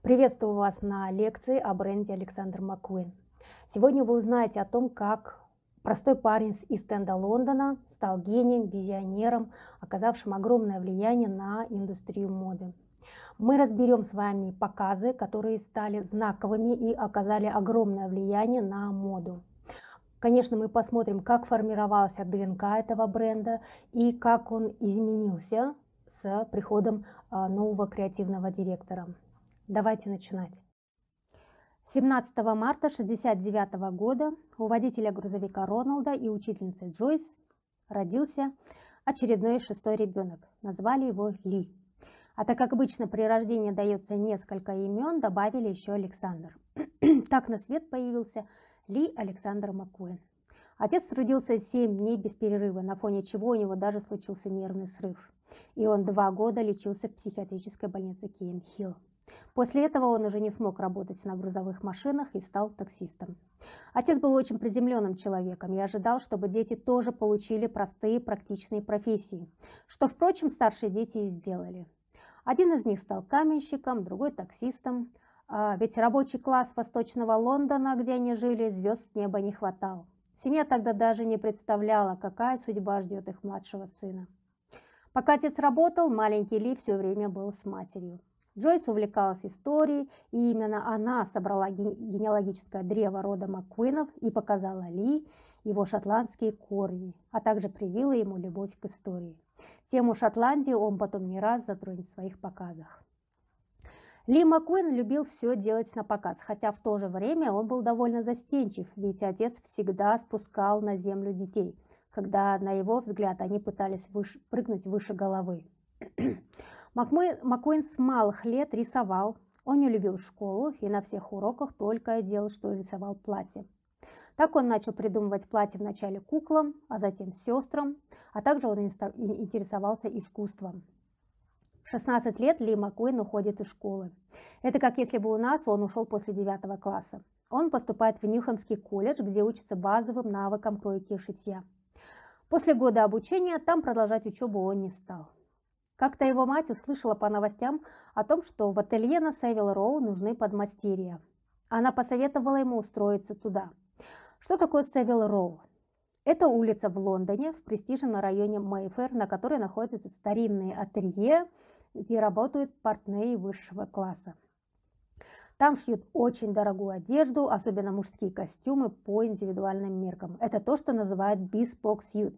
Приветствую вас на лекции о бренде Александр Маккуин. Сегодня вы узнаете о том, как простой парень из Ист-Энда Лондона стал гением, визионером, оказавшим огромное влияние на индустрию моды. Мы разберем с вами показы, которые стали знаковыми и оказали огромное влияние на моду. Конечно, мы посмотрим, как формировался ДНК этого бренда и как он изменился с приходом нового креативного директора. Давайте начинать. 17 марта 1969 года у водителя грузовика Роналда и учительницы Джойс родился очередной шестой ребенок. Назвали его Ли. А так как обычно при рождении дается несколько имен, добавили еще Александр. Так на свет появился Ли Александр Маккуин. Отец трудился 7 дней без перерыва, на фоне чего у него даже случился нервный срыв. И он 2 года лечился в психиатрической больнице Кейн-Хилл. После этого он уже не смог работать на грузовых машинах и стал таксистом. Отец был очень приземленным человеком и ожидал, чтобы дети тоже получили простые практичные профессии, что, впрочем, старшие дети и сделали. Один из них стал каменщиком, другой таксистом, ведь рабочий класс восточного Лондона, где они жили, звезд неба не хватало. Семья тогда даже не представляла, какая судьба ждет их младшего сына. Пока отец работал, маленький Ли все время был с матерью. Джойс увлекалась историей, и именно она собрала генеалогическое древо рода Маккуинов и показала Ли его шотландские корни, а также привила ему любовь к истории. Тему Шотландии он потом не раз затронет в своих показах. Ли Маккуин любил все делать на показ, хотя в то же время он был довольно застенчив, ведь отец всегда спускал на землю детей, когда, на его взгляд, они пытались прыгнуть выше головы. Маккуин с малых лет рисовал, он не любил школу и на всех уроках только и делал, что рисовал платья. Так он начал придумывать платья вначале куклам, а затем сестрам, а также он интересовался искусством. В 16 лет Ли Маккуин уходит из школы. Это как если бы у нас он ушел после 9 класса. Он поступает в Ньюхэмский колледж, где учится базовым навыкам кройки и шитья. После года обучения там продолжать учебу он не стал. Как-то его мать услышала по новостям о том, что в ателье на Севил-Роу нужны подмастерья. Она посоветовала ему устроиться туда. Что такое Севил-Роу? Это улица в Лондоне, в престижном районе Мэйфэр, на которой находятся старинные ателье, где работают портные высшего класса. Там шьют очень дорогую одежду, особенно мужские костюмы по индивидуальным меркам. Это то, что называют bespoke suits.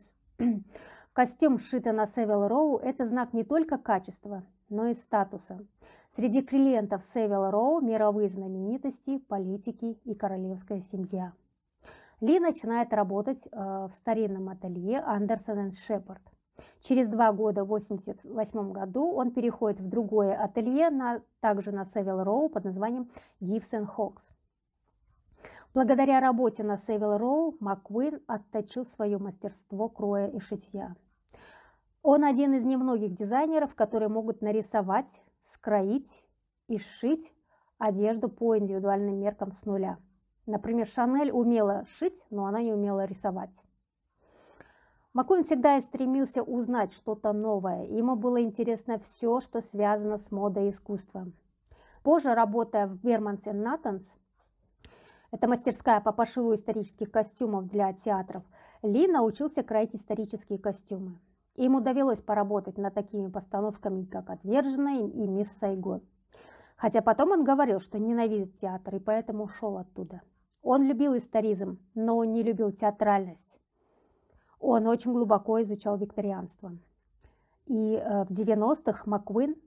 Костюм, сшитый на Севил-Роу, это знак не только качества, но и статуса. Среди клиентов Севил-Роу мировые знаменитости, политики и королевская семья. Ли начинает работать в старинном ателье Андерсон энд Шепард. Через 2 года, в 1988 году, он переходит в другое ателье, также на Севил-Роу, под названием Gibbs & Hawkes. Благодаря работе на Севил-Роу Маккуин отточил свое мастерство кроя и шитья. Он один из немногих дизайнеров, которые могут нарисовать, скроить и сшить одежду по индивидуальным меркам с нуля. Например, Шанель умела шить, но она не умела рисовать. Маккуин всегда и стремился узнать что-то новое. Ему было интересно все, что связано с модой и искусством. Позже, работая в Берманс энд Натанс, это мастерская по пошиву исторических костюмов для театров, Ли научился кроить исторические костюмы. И ему довелось поработать над такими постановками, как «Отверженная» и «Мисс Сайгон». Хотя потом он говорил, что ненавидит театр, и поэтому ушел оттуда. Он любил историзм, но он не любил театральность. Он очень глубоко изучал викторианство. И в 90-х Маккуин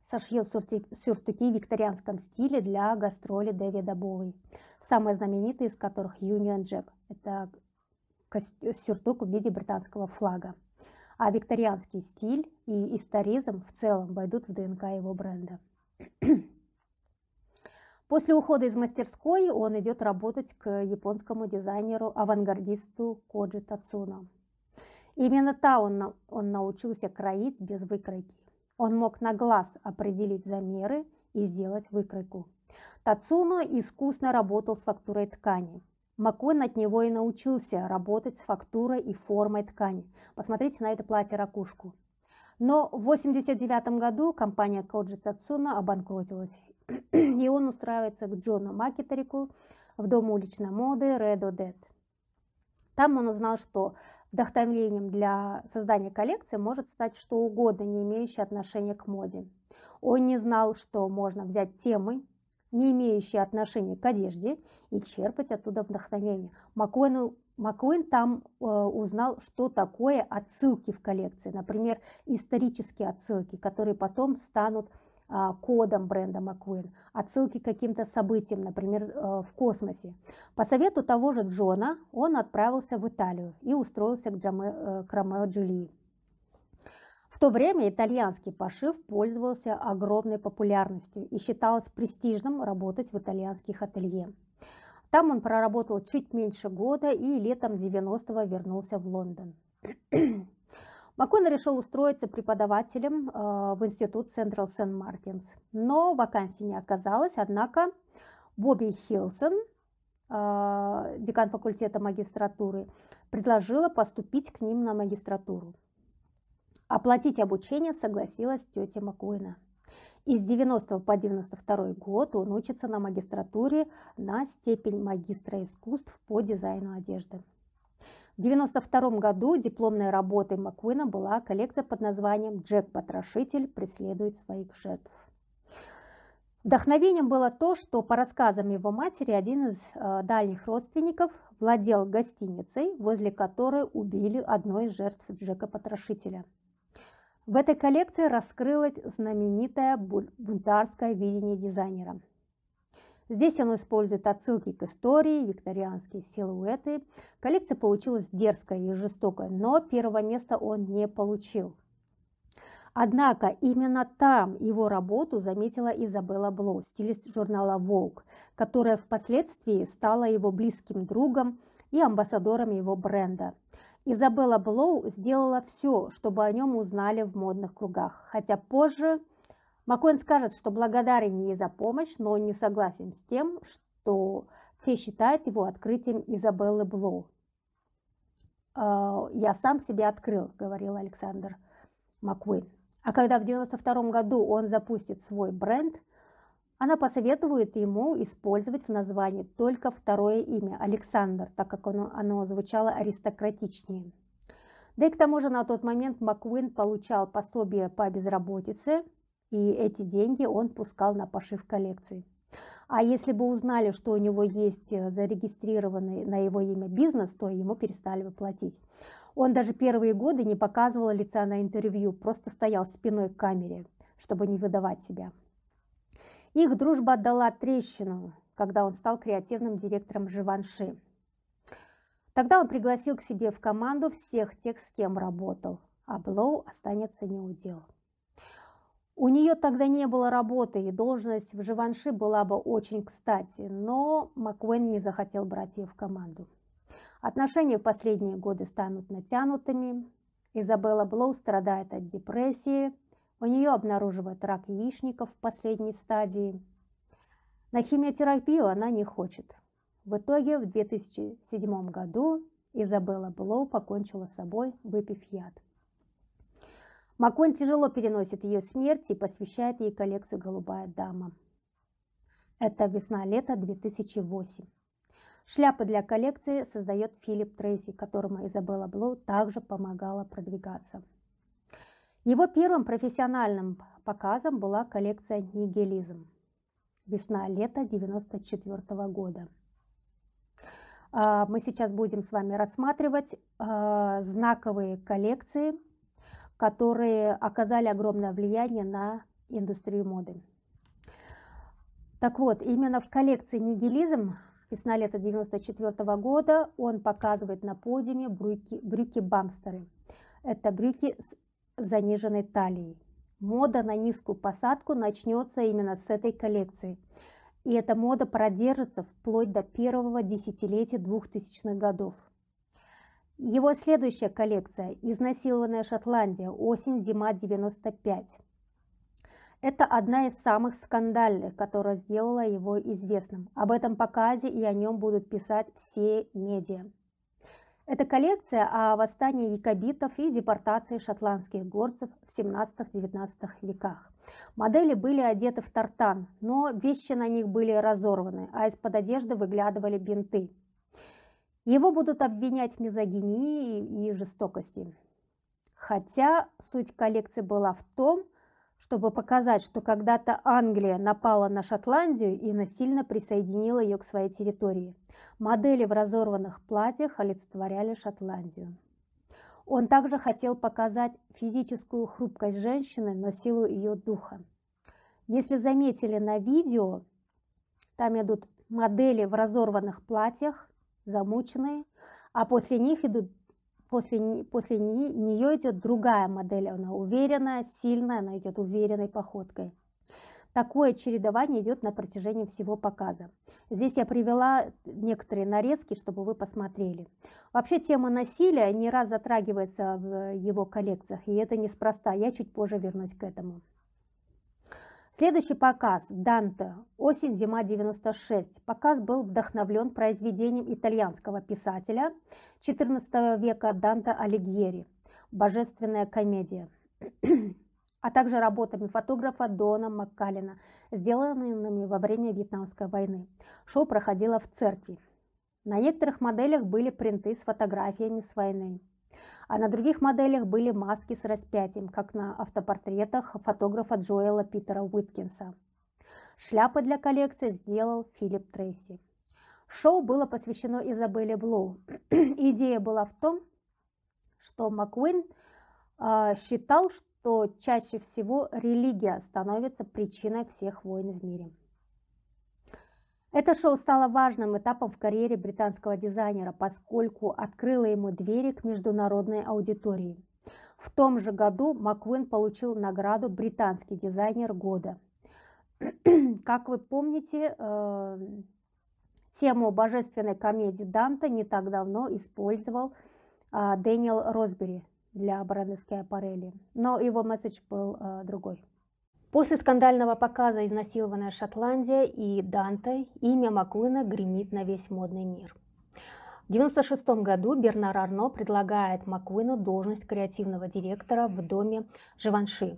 сошьет сюртуки в викторианском стиле для гастролей Дэвида Боуи, самые знаменитые из которых Union Jack. Это сюртук в виде британского флага. А викторианский стиль и историзм в целом войдут в ДНК его бренда. После ухода из мастерской он идет работать к японскому дизайнеру-авангардисту Коджи Тацуно. Именно там он научился кроить без выкройки. Он мог на глаз определить замеры и сделать выкройку. Тацуно искусно работал с фактурой ткани. Маккуин от него и научился работать с фактурой и формой ткани. Посмотрите на это платье-ракушку. Но в 1989 году компания Коджи Тацуно обанкротилась, и он устраивается к Джону Макитарику в дом уличной моды Red Odette. Там он узнал, что вдохновением для создания коллекции может стать что угодно, не имеющее отношения к моде. Он не знал, что можно взять темы, не имеющие отношения к одежде, и черпать оттуда вдохновение. Маккуин там узнал, что такое отсылки в коллекции, например, исторические отсылки, которые потом станут кодом бренда Маккуин, отсылки к каким-то событиям, например, в космосе. По совету того же Джона он отправился в Италию и устроился к Ромео Джулии. В то время итальянский пошив пользовался огромной популярностью и считалось престижным работать в итальянских ателье. Там он проработал чуть меньше года и летом 90-го вернулся в Лондон. Маккуин решил устроиться преподавателем в институт Central St. Martins, но вакансии не оказалось, однако Бобби Хилсон, декан факультета магистратуры, предложила поступить к ним на магистратуру. Оплатить обучение согласилась тетя Маккуина. Из 90 по 92 год он учится на магистратуре на степень магистра искусств по дизайну одежды. В 1992 году дипломной работой Маккуина была коллекция под названием «Джек-потрошитель преследует своих жертв». Вдохновением было то, что по рассказам его матери один из дальних родственников владел гостиницей, возле которой убили одной из жертв Джека-потрошителя. В этой коллекции раскрылось знаменитое бунтарское видение дизайнера. Здесь он использует отсылки к истории, викторианские силуэты. Коллекция получилась дерзкая и жестокая, но первого места он не получил. Однако именно там его работу заметила Изабелла Блоу, стилист журнала Vogue, которая впоследствии стала его близким другом и амбассадором его бренда. Изабелла Блоу сделала все, чтобы о нем узнали в модных кругах, хотя позже Маккуин скажет, что благодарен ей за помощь, но он не согласен с тем, что все считают его открытием Изабеллы Блоу. «Я сам себя открыл», – говорил Александр Маккуин. А когда в 1992 году он запустит свой бренд, она посоветует ему использовать в названии только второе имя – Александр, так как оно звучало аристократичнее. Да и к тому же на тот момент Маккуин получал пособие по безработице, и эти деньги он пускал на пошив коллекций. А если бы узнали, что у него есть зарегистрированный на его имя бизнес, то ему перестали бы платить. Он даже первые годы не показывал лица на интервью, просто стоял спиной к камере, чтобы не выдавать себя. Их дружба отдала трещину, когда он стал креативным директором Живанши. Тогда он пригласил к себе в команду всех тех, с кем работал, а Блоу останется неудел. У нее тогда не было работы, и должность в Живанши была бы очень кстати, но Маккуин не захотел брать ее в команду. Отношения в последние годы станут натянутыми. Изабелла Блоу страдает от депрессии, у нее обнаруживают рак яичников в последней стадии. На химиотерапию она не хочет. В итоге в 2007 году Изабелла Блоу покончила с собой, выпив яд. Маккуин тяжело переносит ее смерть и посвящает ей коллекцию «Голубая дама». Это весна-лето 2008. Шляпы для коллекции создает Филипп Трейси, которому Изабелла Блоу также помогала продвигаться. Его первым профессиональным показом была коллекция «Нигилизм». Весна-лето 1994 года. Мы сейчас будем с вами рассматривать знаковые коллекции, которые оказали огромное влияние на индустрию моды. Так вот, именно в коллекции «Нигилизм» весна-лето 1994 года он показывает на подиуме брюки-бамстеры. Это брюки с заниженной талией. Мода на низкую посадку начнется именно с этой коллекции. И эта мода продержится вплоть до первого десятилетия 2000-х годов. Его следующая коллекция «Изнасилованная Шотландия. Осень-зима 95». Это одна из самых скандальных, которая сделала его известным. Об этом показе и о нем будут писать все медиа. Это коллекция о восстании якобитов и депортации шотландских горцев в 17-19 веках. Модели были одеты в тартан, но вещи на них были разорваны, а из-под одежды выглядывали бинты. Его будут обвинять в мизогинии и жестокости. Хотя суть коллекции была в том, чтобы показать, что когда-то Англия напала на Шотландию и насильно присоединила ее к своей территории. Модели в разорванных платьях олицетворяли Шотландию. Он также хотел показать физическую хрупкость женщины, но силу ее духа. Если заметили на видео, там идут модели в разорванных платьях, замученные, а после них идут После нее идет другая модель, она уверенная, сильная, она идет уверенной походкой. Такое чередование идет на протяжении всего показа. Здесь я привела некоторые нарезки, чтобы вы посмотрели. Вообще тема насилия не раз затрагивается в его коллекциях, и это неспроста, я чуть позже вернусь к этому. Следующий показ «Данте. Осень-зима 96». Показ был вдохновлен произведением итальянского писателя XIV века Данте Алигьери «Божественная комедия», а также работами фотографа Дона Маккалена, сделанными во время Вьетнамской войны. Шоу проходило в церкви. На некоторых моделях были принты с фотографиями с войны. А на других моделях были маски с распятием, как на автопортретах фотографа Джоэла Питера Уиткинса. Шляпы для коллекции сделал Филипп Трейси. Шоу было посвящено Изабелле Блоу. Идея была в том, что Маккуин считал, что чаще всего религия становится причиной всех войн в мире. Это шоу стало важным этапом в карьере британского дизайнера, поскольку открыло ему двери к международной аудитории. В том же году Маккуин получил награду «Британский дизайнер года». Как вы помните, тему божественной комедии Данте не так давно использовал Дэниел Росбери для бренда Schiaparelli, но его месседж был другой. После скандального показа «Изнасилованная Шотландия» и «Данте» имя Маккуина гремит на весь модный мир. В 1996 году Бернар Арно предлагает Маккуину должность креативного директора в доме Живанши.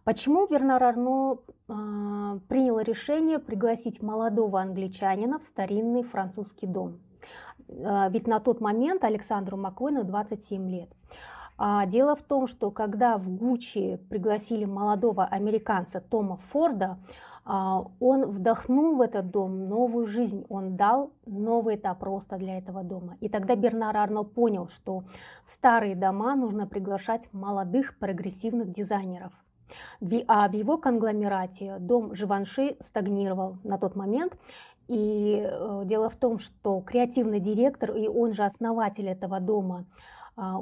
Почему Бернар Арно принял решение пригласить молодого англичанина в старинный французский дом? Ведь на тот момент Александру Маккуину 27 лет. Дело в том, что когда в Гуччи пригласили молодого американца Тома Форда, он вдохнул в этот дом новую жизнь, он дал новый этап роста для этого дома. И тогда Бернар Арно понял, что в старые дома нужно приглашать молодых прогрессивных дизайнеров. А в его конгломерате дом Живанши стагнировал на тот момент. И дело в том, что креативный директор и он же основатель этого дома,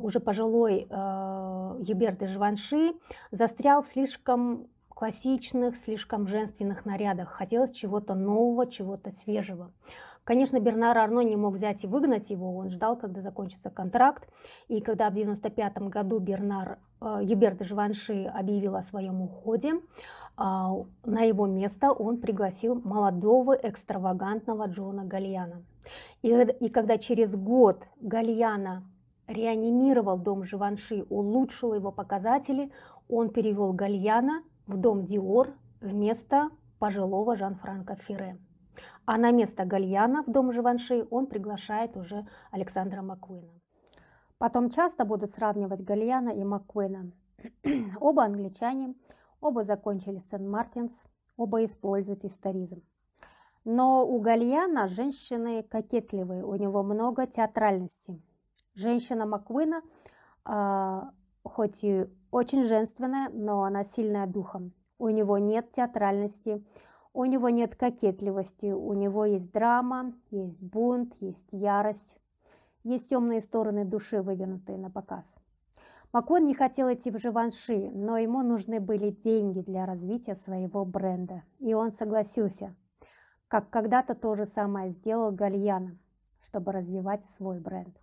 уже пожилой Юбер де Живанши, застрял в слишком классичных, слишком женственных нарядах. Хотелось чего-то нового, чего-то свежего. Конечно, Бернар Арно не мог взять и выгнать его, он ждал, когда закончится контракт. И когда в 1995 году Юбер де Живанши объявил о своем уходе, на его место он пригласил молодого экстравагантного Джона Гальяна. И когда через год Гальяна реанимировал дом Живанши, улучшил его показатели, он перевел Гальяна в дом Диор вместо пожилого Жан-Франко Ферре. А на место Гальяна в дом Живанши он приглашает уже Александра Маккуина. Потом часто будут сравнивать Гальяна и Маккуина. Оба англичане, оба закончили Сент-Мартинс, оба используют историзм. Но у Гальяна женщины кокетливые, у него много театральности. Женщина Маккуина, хоть и очень женственная, но она сильная духом. У него нет театральности, у него нет кокетливости, у него есть драма, есть бунт, есть ярость, есть темные стороны души, вывернутые на показ. Маккуин не хотел идти в Живанши, но ему нужны были деньги для развития своего бренда, и он согласился, как когда-то то же самое сделал Гальяна, чтобы развивать свой бренд.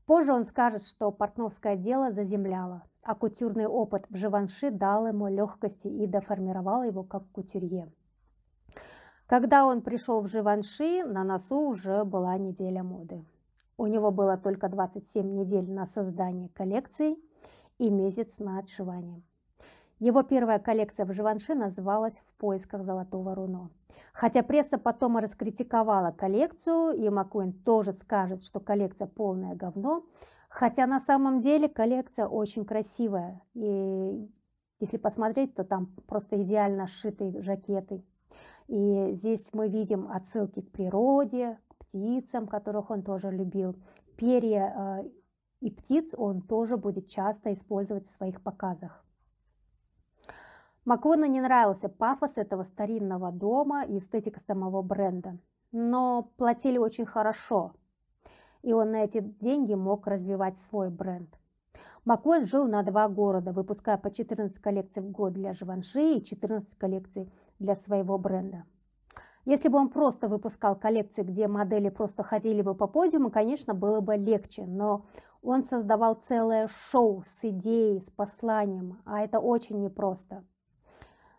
Позже он скажет, что портновское дело заземляло, а кутюрный опыт в Живанши дал ему легкости и доформировал его как кутюрье. Когда он пришел в Живанши, на носу уже была неделя моды. У него было только 27 недель на создание коллекции и месяц на отшивание. Его первая коллекция в Живанши называлась «В поисках золотого руно». Хотя пресса потом раскритиковала коллекцию, и Маккуин тоже скажет, что коллекция полное говно, хотя на самом деле коллекция очень красивая. И если посмотреть, то там просто идеально сшитые жакеты. И здесь мы видим отсылки к природе, к птицам, которых он тоже любил. Перья и птиц он тоже будет часто использовать в своих показах. Маккуину не нравился пафос этого старинного дома и эстетика самого бренда, но платили очень хорошо, и он на эти деньги мог развивать свой бренд. Маккуин жил на 2 города, выпуская по 14 коллекций в год для Живанши и 14 коллекций для своего бренда. Если бы он просто выпускал коллекции, где модели просто ходили бы по подиуму, конечно, было бы легче, но он создавал целое шоу с идеей, с посланием, а это очень непросто.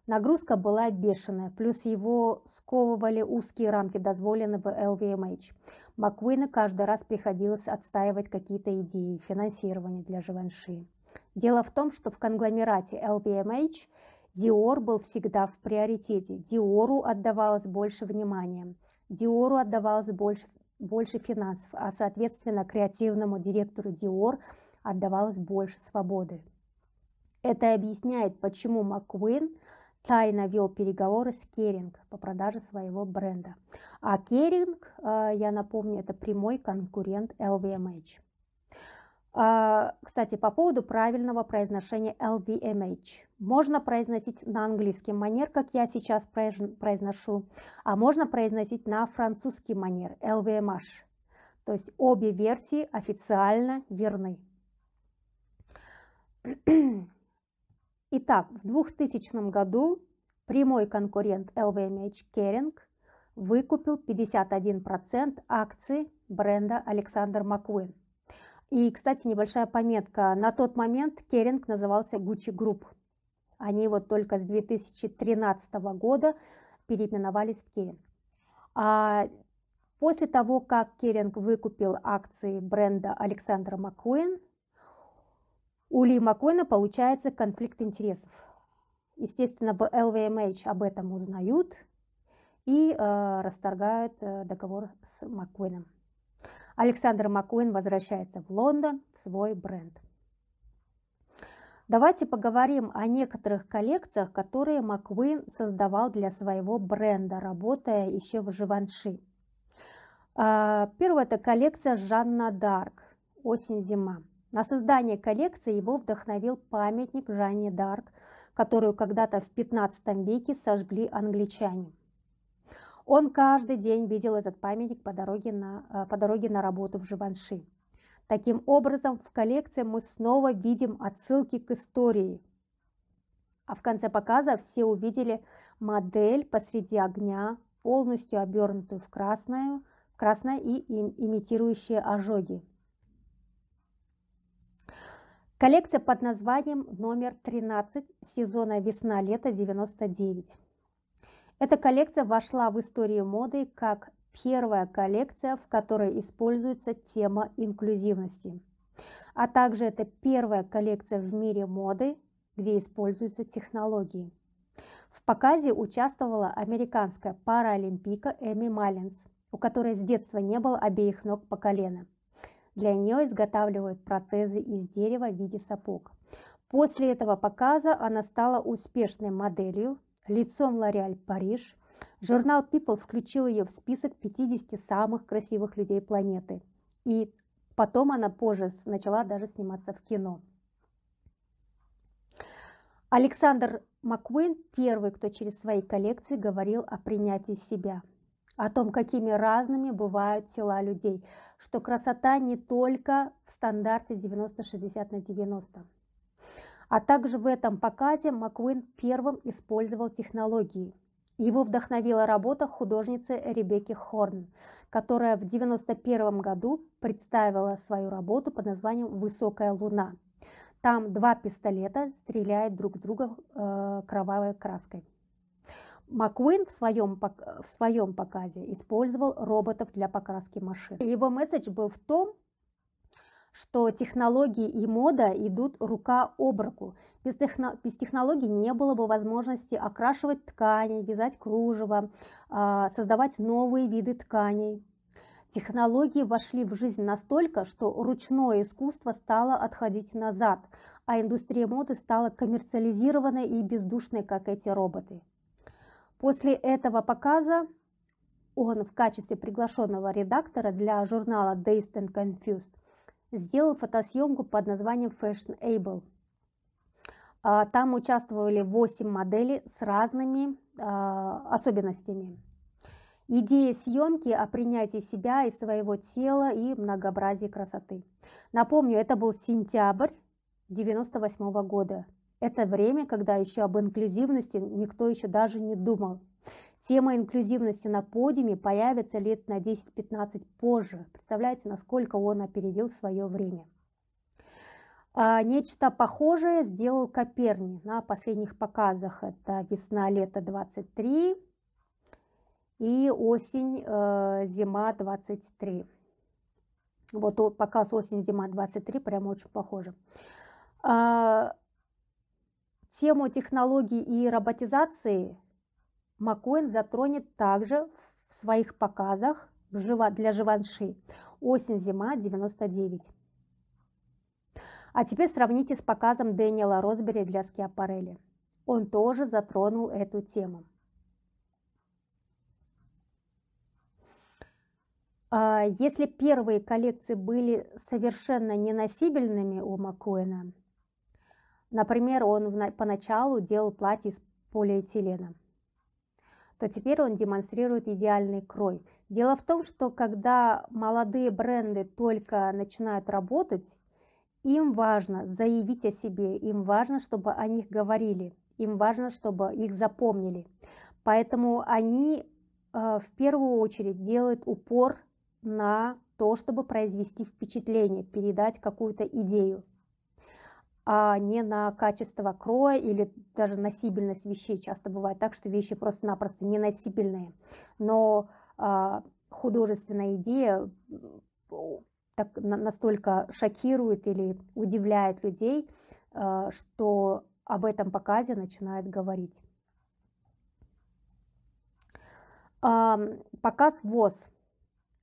Нагрузка была бешеная, плюс его сковывали узкие рамки дозволенного LVMH. Маккуину каждый раз приходилось отстаивать какие-то идеи финансирования для Живанши. Дело в том, что в конгломерате LVMH Dior был всегда в приоритете. Диору отдавалось больше внимания, Диору отдавалось больше финансов, а соответственно креативному директору Dior отдавалось больше свободы. Это объясняет, почему Маккуин тайно вел переговоры с Керинг по продаже своего бренда. А Керинг, я напомню, это прямой конкурент LVMH. Кстати, по поводу правильного произношения LVMH. Можно произносить на английский манер, как я сейчас произношу, а можно произносить на французский манер LVMH. То есть обе версии официально верны. Итак, в 2000 году прямой конкурент LVMH Kering выкупил 51% акций бренда Alexander McQueen. И, кстати, небольшая пометка. На тот момент Kering назывался Gucci Group. Они вот только с 2013 года переименовались в Kering. А после того, как Kering выкупил акции бренда Alexander McQueen, у Ли Маккуина получается конфликт интересов. Естественно, в LVMH об этом узнают и расторгают договор с Маккуином. Александр Маккуин возвращается в Лондон в свой бренд. Давайте поговорим о некоторых коллекциях, которые Маккуин создавал для своего бренда, работая еще в Живанши. Первая – это коллекция Жанна Дарк «Осень-зима». На создание коллекции его вдохновил памятник Жанне Дарк, которую когда-то в 15 веке сожгли англичане. Он каждый день видел этот памятник по дороге на работу в Живанши. Таким образом, в коллекции мы снова видим отсылки к истории. А в конце показа все увидели модель посреди огня, полностью обернутую в красное и имитирующие ожоги. Коллекция под названием номер 13 сезона весна-лето 99. Эта коллекция вошла в историю моды как первая коллекция, в которой используется тема инклюзивности. А также это первая коллекция в мире моды, где используются технологии. В показе участвовала американская паралимпийка Эми Маллинс, у которой с детства не было обеих ног по колено. Для нее изготавливают протезы из дерева в виде сапог. После этого показа она стала успешной моделью, лицом L'Oréal Париж. Журнал People включил ее в список 50 самых красивых людей планеты. И потом она позже начала даже сниматься в кино. Александр Маккуин первый, кто через свои коллекции говорил о принятии себя, о том, какими разными бывают тела людей, что красота не только в стандарте 90-60 на 90. А также в этом показе Маккуин первым использовал технологии. Его вдохновила работа художницы Ребекки Хорн, которая в 1991 году представила свою работу под названием «Высокая луна». Там 2 пистолета стреляют друг в друга кровавой краской. Маккуин в своем показе использовал роботов для покраски машин. Его месседж был в том, что технологии и мода идут рука об руку. Без технологий не было бы возможности окрашивать ткани, вязать кружево, создавать новые виды тканей. Технологии вошли в жизнь настолько, что ручное искусство стало отходить назад, а индустрия моды стала коммерциализированной и бездушной, как эти роботы. После этого показа он в качестве приглашенного редактора для журнала Dazed and Confused сделал фотосъемку под названием Fashionable. Там участвовали 8 моделей с разными особенностями. Идея съемки о принятии себя и своего тела и многообразии красоты. Напомню, это был сентябрь 1998 года. Это время, когда еще об инклюзивности никто еще даже не думал. Тема инклюзивности на подиуме появится лет на 10-15 позже. Представляете, насколько он опередил свое время. Нечто похожее сделал Коперни на последних показах. Это весна-лето 23 и осень-зима 23. Вот показ осень-зима 23 прям очень похоже. Тему технологий и роботизации Маккуин затронет также в своих показах для Живанши осень-зима 99. А теперь сравните с показом Дэниела Росбери для Скиапарелли. Он тоже затронул эту тему. Если первые коллекции были совершенно неносибельными у Маккуина, например, он поначалу делал платье из полиэтилена, то теперь он демонстрирует идеальный крой. Дело в том, что когда молодые бренды только начинают работать, им важно заявить о себе, им важно, чтобы о них говорили, им важно, чтобы их запомнили. Поэтому они в первую очередь делают упор на то, чтобы произвести впечатление, передать какую-то идею, а не на качество кроя или даже носибельность вещей. Часто бывает так, что вещи просто-напросто неносибельные, но художественная идея так настолько шокирует или удивляет людей, что об этом показе начинают говорить. Показ ВОЗ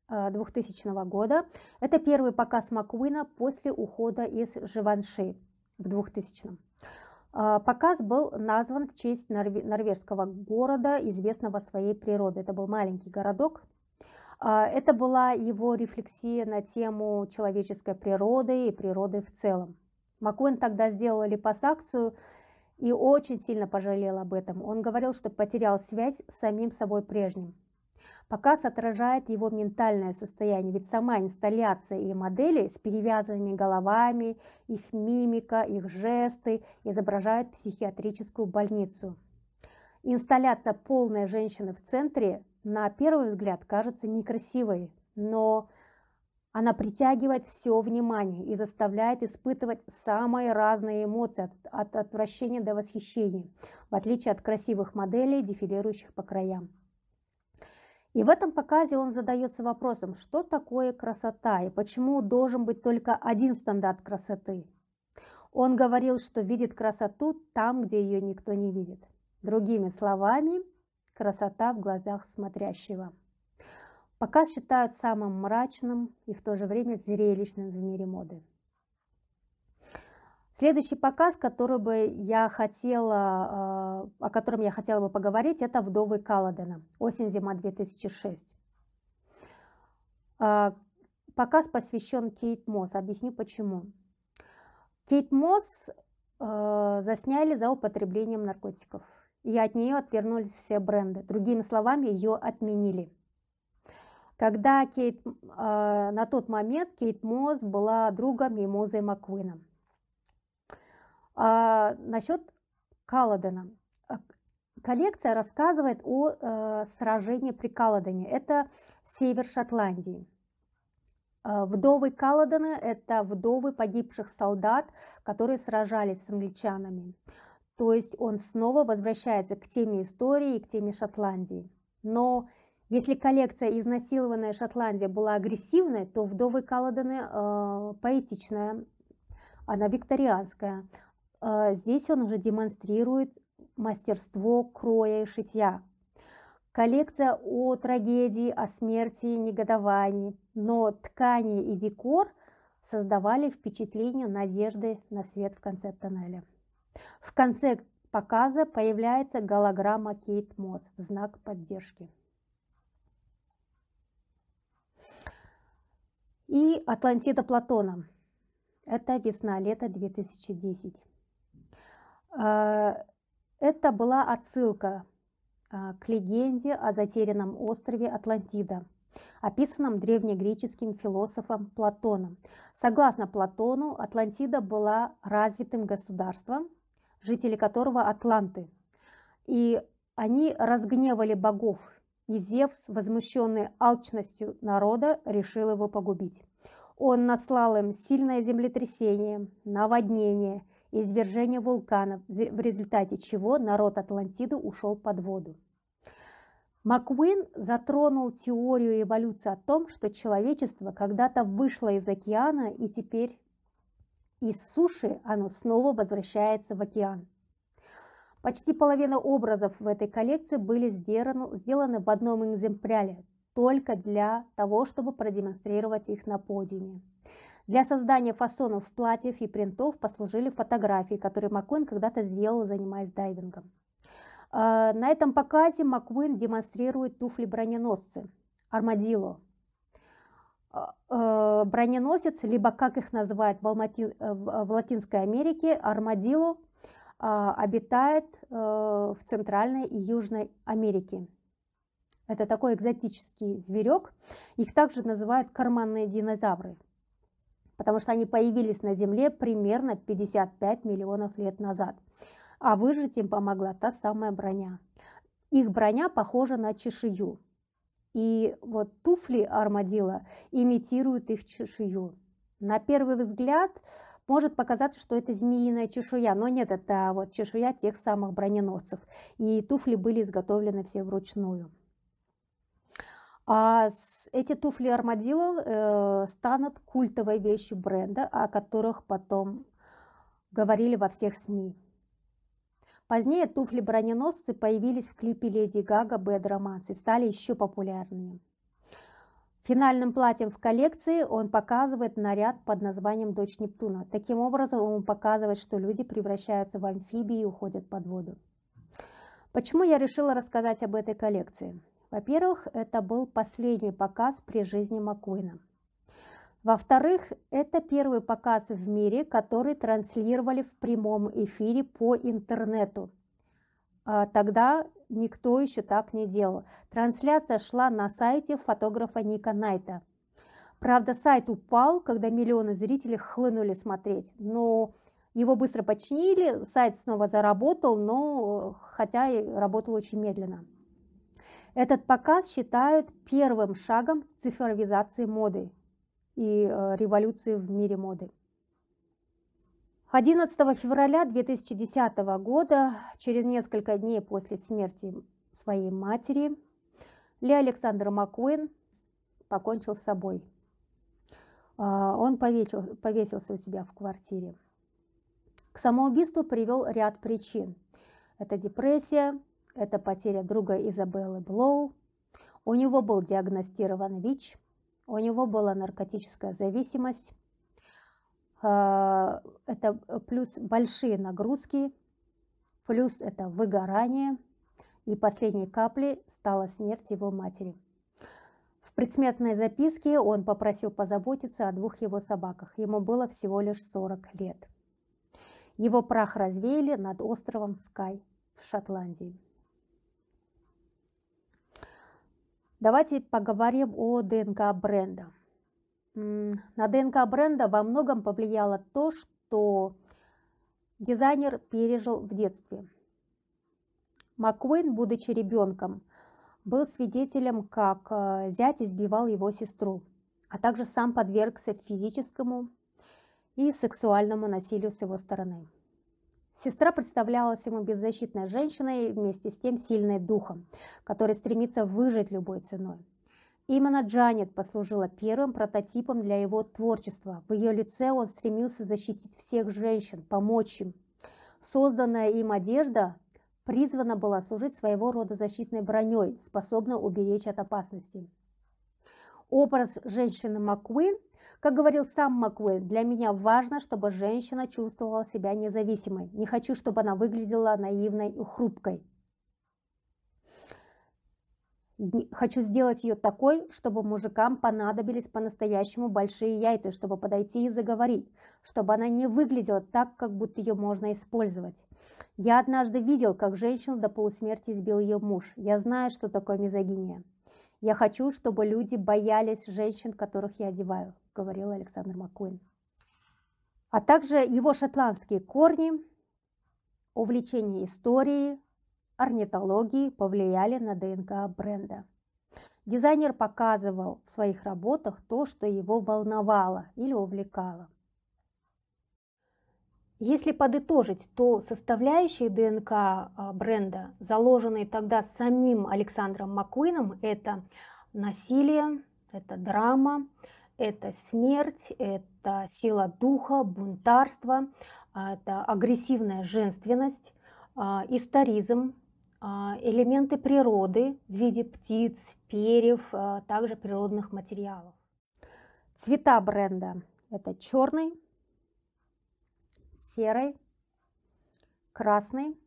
2000 года. Это первый показ Маккуина после ухода из Живанши в 2000-м. Показ был назван в честь норвежского города, известного своей природой. Это был маленький городок. Это была его рефлексия на тему человеческой природы и природы в целом. Маккуин тогда сделал липосакцию и очень сильно пожалел об этом. Он говорил, что потерял связь с самим собой прежним. Показ отражает его ментальное состояние, ведь сама инсталляция и модели с перевязанными головами, их мимика, их жесты изображают психиатрическую больницу. Инсталляция полной женщины в центре на первый взгляд кажется некрасивой, но она притягивает все внимание и заставляет испытывать самые разные эмоции, от отвращения до восхищения, в отличие от красивых моделей, дефилирующих по краям. И в этом показе он задается вопросом, что такое красота и почему должен быть только один стандарт красоты. Он говорил, что видит красоту там, где ее никто не видит. Другими словами, красота в глазах смотрящего. Показ считают самым мрачным и в то же время зрелищным в мире моды. Следующий показ, о котором я хотела бы поговорить, это «Вдовы Калладена. Осень-зима 2006». Показ посвящен Кейт Мосс. Объясню почему. Кейт Мосс засняли за употреблением наркотиков, и от нее отвернулись все бренды. Другими словами, ее отменили. Когда на тот момент Кейт Мосс была другом и музой Маккуина. Насчет Калладена. Коллекция рассказывает о сражении при Калладене. Это север Шотландии. Вдовы Калладена – это вдовы погибших солдат, которые сражались с англичанами. То есть он снова возвращается к теме истории и к теме Шотландии. Но если коллекция «Изнасилованная Шотландия» была агрессивной, то «Вдовы Калладены» поэтичная, она викторианская. Здесь он уже демонстрирует мастерство кроя и шитья. Коллекция о трагедии, о смерти, негодовании, но ткани и декор создавали впечатление надежды на свет в конце тоннеля. В конце показа появляется голограмма Кейт Мосс в знак поддержки. И Атлантида Платона. Это весна-лето 2010. Это была отсылка к легенде о затерянном острове Атлантида, описанном древнегреческим философом Платоном. Согласно Платону, Атлантида была развитым государством, жители которого атланты. И они разгневали богов, и Зевс, возмущенный алчностью народа, решил его погубить. Он наслал им сильное землетрясение, наводнение, извержение вулканов, в результате чего народ Атлантиды ушел под воду. Маккуин затронул теорию эволюции о том, что человечество когда-то вышло из океана, и теперь из суши оно снова возвращается в океан. Почти половина образов в этой коллекции были сделаны в одном экземпляре, только для того, чтобы продемонстрировать их на подиуме. Для создания фасонов платьев и принтов послужили фотографии, которые Маккуин когда-то сделал, занимаясь дайвингом. На этом показе Маккуин демонстрирует туфли-броненосцы армадилло. Броненосец, либо как их называют в Латинской Америке, армадилло, обитает в Центральной и Южной Америке. Это такой экзотический зверек. Их также называют карманные динозавры, потому что они появились на Земле примерно 55 миллионов лет назад. А выжить им помогла та самая броня. Их броня похожа на чешую. И вот туфли армадилла имитируют их чешую. На первый взгляд может показаться, что это змеиная чешуя, но нет, это вот чешуя тех самых броненосцев. И туфли были изготовлены все вручную. Эти туфли армадилло станут культовой вещью бренда, о которых потом говорили во всех СМИ. Позднее туфли-броненосцы появились в клипе Леди Гага «Bad Romance» и стали еще популярнее. Финальным платьем в коллекции он показывает наряд под названием «Дочь Нептуна». Таким образом, он показывает, что люди превращаются в амфибии и уходят под воду. Почему я решила рассказать об этой коллекции? Во-первых, это был последний показ при жизни Маккуина. Во-вторых, это первый показ в мире, который транслировали в прямом эфире по интернету. Тогда никто еще так не делал. Трансляция шла на сайте фотографа Ника Найта. Правда, сайт упал, когда миллионы зрителей хлынули смотреть, но его быстро починили, сайт снова заработал, но хотя и работал очень медленно. Этот показ считают первым шагом цифровизации моды и революции в мире моды. 11 февраля 2010 года, через несколько дней после смерти своей матери, Ли Александр Маккуин покончил с собой. Он повесился у себя в квартире. К самоубийству привел ряд причин. Это депрессия, это потеря друга Изабеллы Блоу, у него был диагностирован ВИЧ, у него была наркотическая зависимость, это плюс большие нагрузки, плюс это выгорание, и последней каплей стала смерть его матери. В предсмертной записке он попросил позаботиться о двух его собаках. Ему было всего лишь 40 лет. Его прах развеяли над островом Скай в Шотландии. Давайте поговорим о ДНК бренда. На ДНК бренда во многом повлияло то, что дизайнер пережил в детстве. Маккуин, будучи ребенком, был свидетелем, как зять избивал его сестру, а также сам подвергся физическому и сексуальному насилию с его стороны. Сестра представлялась ему беззащитной женщиной, вместе с тем сильной духом, который стремится выжить любой ценой. Именно Джанет послужила первым прототипом для его творчества. В ее лице он стремился защитить всех женщин, помочь им. Созданная им одежда призвана была служить своего рода защитной броней, способной уберечь от опасности. Образ женщины Маккуин, как говорил сам Маккуин, для меня важно, чтобы женщина чувствовала себя независимой. Не хочу, чтобы она выглядела наивной и хрупкой. Хочу сделать ее такой, чтобы мужикам понадобились по-настоящему большие яйца, чтобы подойти и заговорить, чтобы она не выглядела так, как будто ее можно использовать. Я однажды видел, как женщину до полусмерти избил ее муж. Я знаю, что такое мизогиния. Я хочу, чтобы люди боялись женщин, которых я одеваю, говорил Александр Маккуин. А также его шотландские корни, увлечение историей, орнитологии повлияли на ДНК бренда. Дизайнер показывал в своих работах то, что его волновало или увлекало. Если подытожить, то составляющие ДНК бренда, заложенные тогда самим Александром Маккуином, это насилие, это драма, это смерть, это сила духа, бунтарство, это агрессивная женственность, историзм, элементы природы в виде птиц, перьев, также природных материалов. Цвета бренда – это черный, серый, красный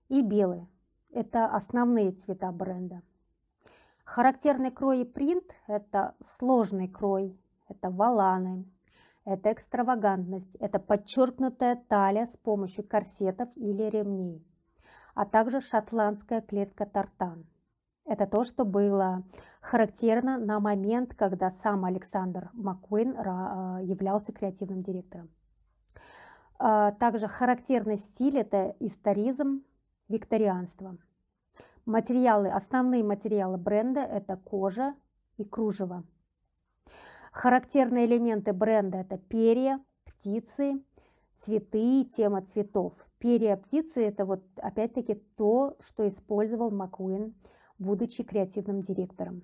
и белый. Это основные цвета бренда. Характерный крой и принт – это сложный крой, это воланы, это экстравагантность, это подчеркнутая талия с помощью корсетов или ремней, а также шотландская клетка тартан. Это то, что было характерно на момент, когда сам Александр Маккуин являлся креативным директором. Также характерный стиль – это историзм, викторианство. Материалы, основные материалы бренда – это кожа и кружево. Характерные элементы бренда – это перья, птицы, цветы, тема цветов. Перья, птицы – это вот опять-таки то, что использовал Маккуин, будучи креативным директором.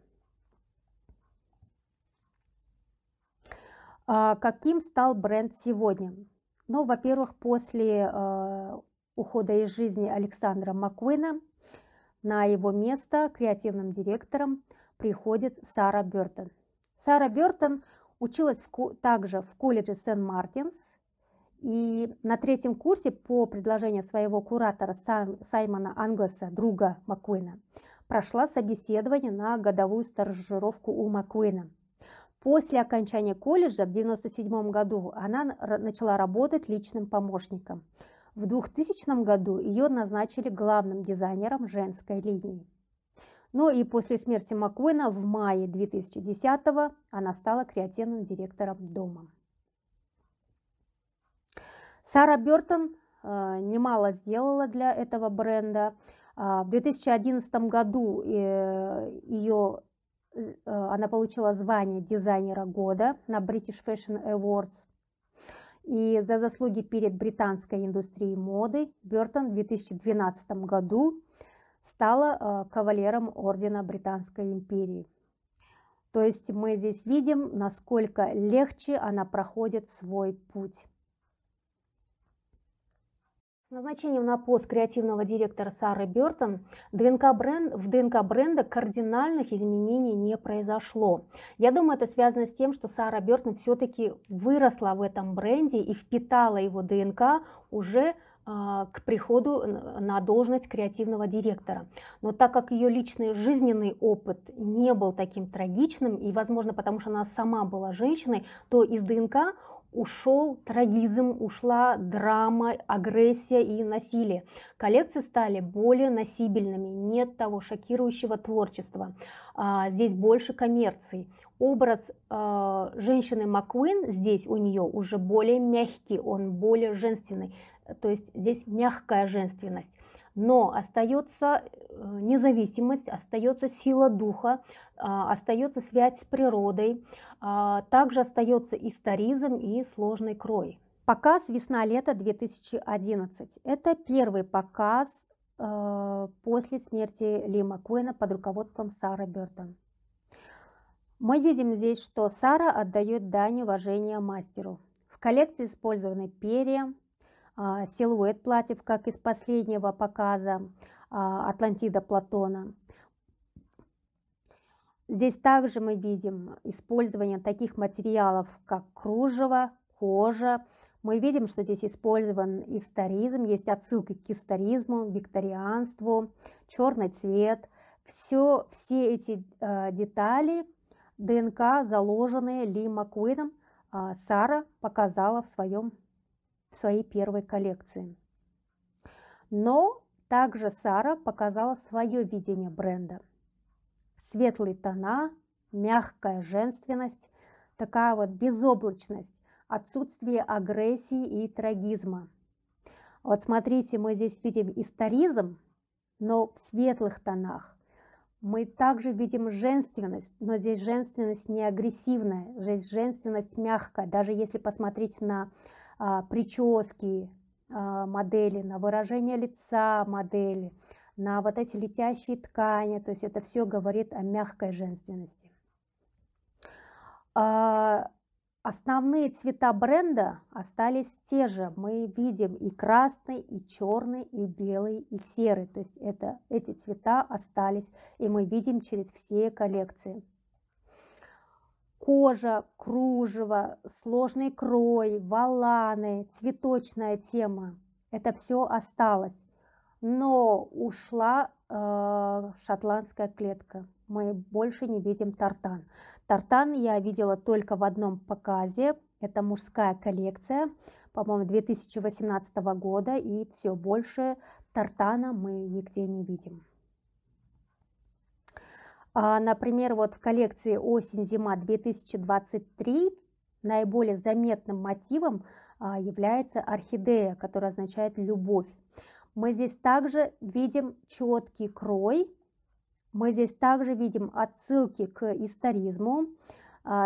Каким стал бренд сегодня? Ну, во-первых, после ухода из жизни Александра Маккуина на его место креативным директором приходит Сара Бёртон. Сара Бёртон училась также в колледже Сент-Мартинс, и на 3-м курсе по предложению своего куратора Саймона Англеса, друга Маккуина, прошла собеседование на годовую стажировку у Маккуина. После окончания колледжа в 1997 году она начала работать личным помощником. В 2000 году ее назначили главным дизайнером женской линии. Ну и после смерти Маккуина в мае 2010-го она стала креативным директором дома. Сара Бёртон немало сделала для этого бренда. В 2011 году она получила звание дизайнера года на British Fashion Awards. И за заслуги перед британской индустрией моды Бёртон в 2012 году стала кавалером ордена Британской империи. То есть мы здесь видим, насколько легче она проходит свой путь. С назначением на пост креативного директора Сары Бёртон в ДНК бренда кардинальных изменений не произошло. Я думаю, это связано с тем, что Сара Бёртон все-таки выросла в этом бренде и впитала его ДНК уже к приходу на должность креативного директора. Но так как ее личный жизненный опыт не был таким трагичным, и, возможно, потому что она сама была женщиной, то из ДНК ушел трагизм, ушла драма, агрессия и насилие. Коллекции стали более носибельными, нет того шокирующего творчества. Здесь больше коммерции. Образ женщины Маккуин здесь у нее уже более мягкий, он более женственный. То есть здесь мягкая женственность. Но остается независимость, остается сила духа, остается связь с природой, также остается историзм и сложный крой. Показ «Весна-лето 2011». Это первый показ после смерти Ли Маккуина под руководством Сары Бёртон. Мы видим здесь, что Сара отдает дань уважения мастеру. В коллекции использованы перья, силуэт платьев, как из последнего показа «Атлантида» Платона. Здесь также мы видим использование таких материалов, как кружево, кожа. Мы видим, что здесь использован историзм, есть отсылки к историзму, викторианству, черный цвет. Все эти детали ДНК, заложенные Ли Маккуином, Сара показала в своей первой коллекции. Но также Сара показала свое видение бренда. Светлые тона, мягкая женственность, такая вот безоблачность, отсутствие агрессии и трагизма. Вот смотрите, мы здесь видим историзм, но в светлых тонах. Мы также видим женственность, но здесь женственность не агрессивная, здесь женственность мягкая. Даже если посмотреть на прически модели, на выражение лица модели, на вот эти летящие ткани, то есть это все говорит о мягкой женственности. Основные цвета бренда остались те же. Мы видим и красный, и черный, и белый, и серый. То есть эти цвета остались, и мы видим через все коллекции. Кожа, кружево, сложный крой, воланы, цветочная тема. Это все осталось. Но ушла шотландская клетка. Мы больше не видим тартан. Тартан я видела только в одном показе. Это мужская коллекция, по-моему, 2018 года. И все, больше тартана мы нигде не видим. Например, вот в коллекции осень-зима 2023 наиболее заметным мотивом является орхидея, которая означает любовь. Мы здесь также видим четкий крой, мы здесь также видим отсылки к историзму.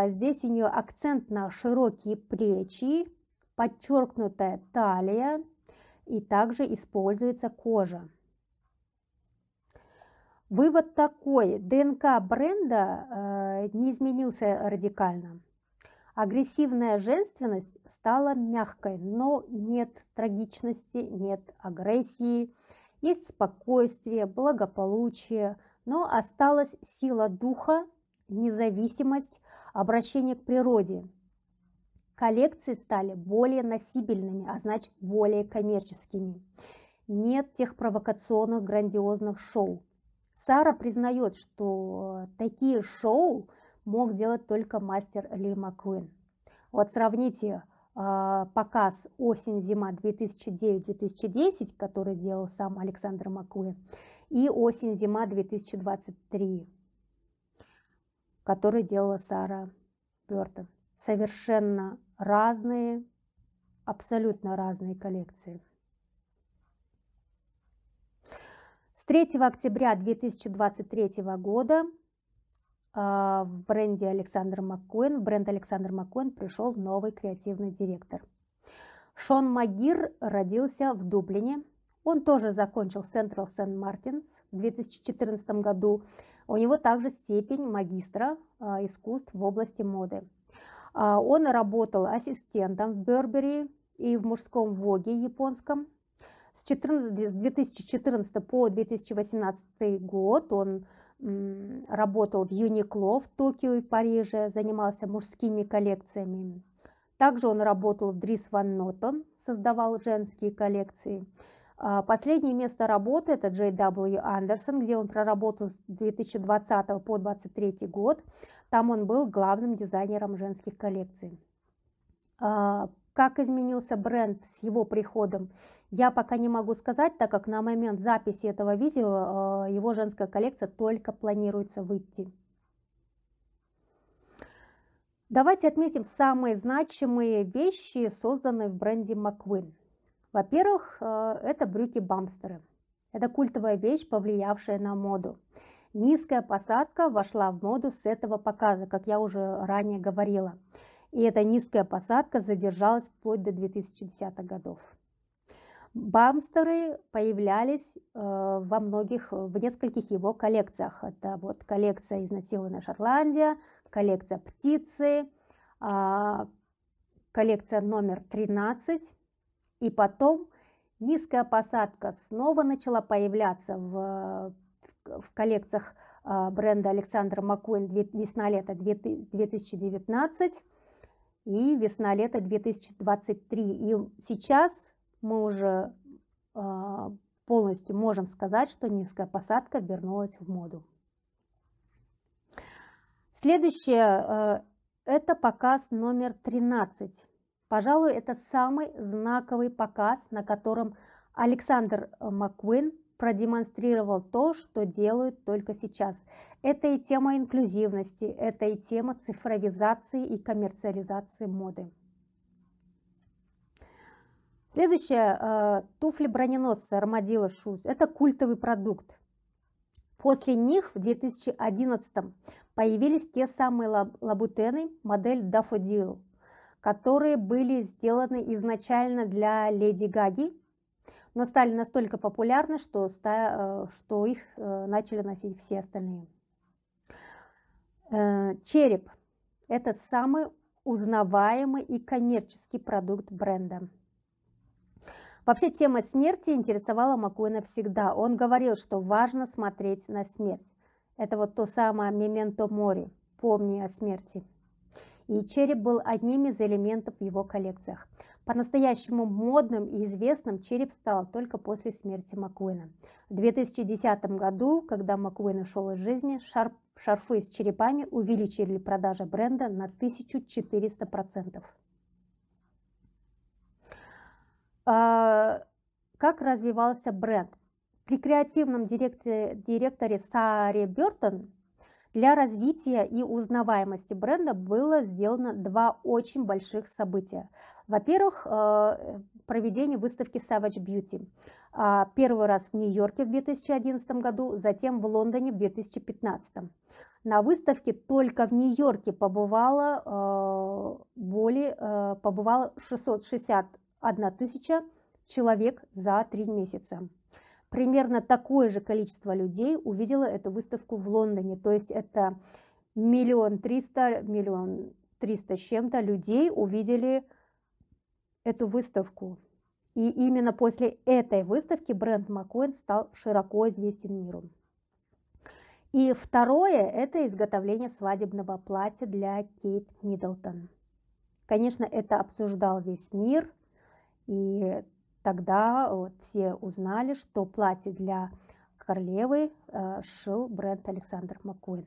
Здесь у нее акцент на широкие плечи, подчеркнутая талия и также используется кожа. Вывод такой: ДНК бренда не изменился радикально. Агрессивная женственность стала мягкой, но нет трагичности, нет агрессии, есть спокойствие, благополучие, но осталась сила духа, независимость, обращение к природе. Коллекции стали более носибельными, а значит более коммерческими. Нет тех провокационных грандиозных шоу. Сара признает, что такие шоу мог делать только мастер Ли Маккуин. Вот сравните показ осень-зима 2009-2010, который делал сам Александр Маккуин, и осень-зима 2023, который делала Сара Бёртон. Совершенно разные, абсолютно разные коллекции. С 3 октября 2023 года в бренд Александр Маккуин пришел новый креативный директор. Шон Магир родился в Дублине. Он тоже закончил Central St. Martins в 2014 году. У него также степень магистра искусств в области моды. Он работал ассистентом в Burberry и в мужском Воге японском. С 2014 по 2018 год он работал в Uniqlo в Токио и Париже, занимался мужскими коллекциями. Также он работал в Dries Van Noten, создавал женские коллекции. Последнее место работы – это J.W. Anderson, где он проработал с 2020 по 2023 год. Там он был главным дизайнером женских коллекций. Как изменился бренд с его приходом, я пока не могу сказать, так как на момент записи этого видео его женская коллекция только планируется выйти. Давайте отметим самые значимые вещи, созданные в бренде Маккуин. Во-первых, это брюки-бамстеры. Это культовая вещь, повлиявшая на моду. Низкая посадка вошла в моду с этого показа, как я уже ранее говорила. и эта низкая посадка задержалась вплоть до 2010-х годов. Бамстеры появлялись в нескольких его коллекциях. Это вот коллекция «Изнасилованная Шотландия», коллекция «Птицы», коллекция номер 13. И потом низкая посадка снова начала появляться в коллекциях бренда Александр Маккуин весна-лето 2019 и весна-лето 2023. И сейчас мы уже полностью можем сказать, что низкая посадка вернулась в моду. Следующее это показ номер 13. Пожалуй, это самый знаковый показ, на котором Александр Маккуин продемонстрировал то, что делают только сейчас. Это и тема инклюзивности, это и тема цифровизации и коммерциализации моды. Следующее туфли-броненосцы Armadillo Shoes. Это культовый продукт. После них в 2011 появились те самые лабутены, модель Daffodil, которые были сделаны изначально для Леди Гаги, но стали настолько популярны, что их начали носить все остальные. Череп – это самый узнаваемый и коммерческий продукт бренда. Вообще тема смерти интересовала Маккуина всегда. Он говорил, что важно смотреть на смерть. Это вот то самое «Memento Mori» – «Помни о смерти». И череп был одним из элементов в его коллекциях. По-настоящему модным и известным череп стал только после смерти Маккуина. В 2010 году, когда Маккуин ушел из жизни, шарфы с черепами увеличили продажи бренда на 1400%. Как развивался бренд? При креативном директоре Саре Бёртон для развития и узнаваемости бренда было сделано два очень больших события. Во-первых, проведение выставки Savage Beauty. Первый раз в Нью-Йорке в 2011 году, затем в Лондоне в 2015. На выставке только в Нью-Йорке побывало 661 тысяча человек за 3 месяца. Примерно такое же количество людей увидело эту выставку в Лондоне. То есть это 1 300 000 с чем-то людей увидели эту выставку. И именно после этой выставки бренд Маккуин стал широко известен миру. И второе – это изготовление свадебного платья для Кейт Миддлтон. Конечно, это обсуждал весь мир. И тогда все узнали, что платье для королевы шил бренд Александр Маккуин.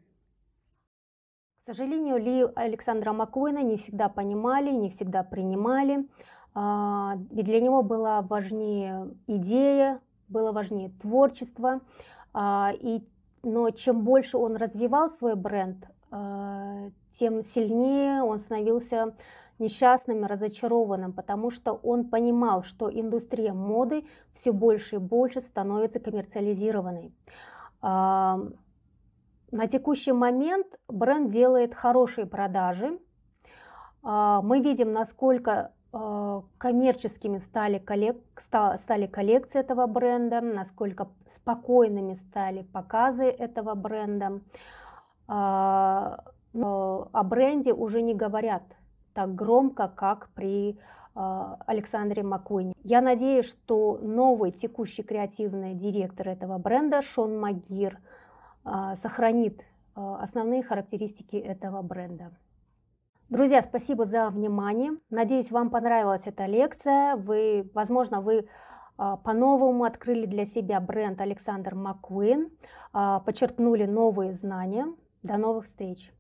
К сожалению, Ли Александра Маккуина не всегда понимали, не всегда принимали. Ведь для него была важнее идея, было важнее творчество. Но чем больше он развивал свой бренд, тем сильнее он становился несчастным и разочарованным, потому что он понимал, что индустрия моды все больше и больше становится коммерциализированной. На текущий момент бренд делает хорошие продажи. Мы видим, насколько коммерческими стали коллекции этого бренда, насколько спокойными стали показы этого бренда. О бренде уже не говорят так громко, как при Александре Маккуине. Я надеюсь, что новый текущий креативный директор этого бренда Шон Магир сохранит основные характеристики этого бренда. Друзья, спасибо за внимание. Надеюсь, вам понравилась эта лекция. Возможно, вы по-новому открыли для себя бренд Александр Маккуин, почерпнули новые знания. До новых встреч!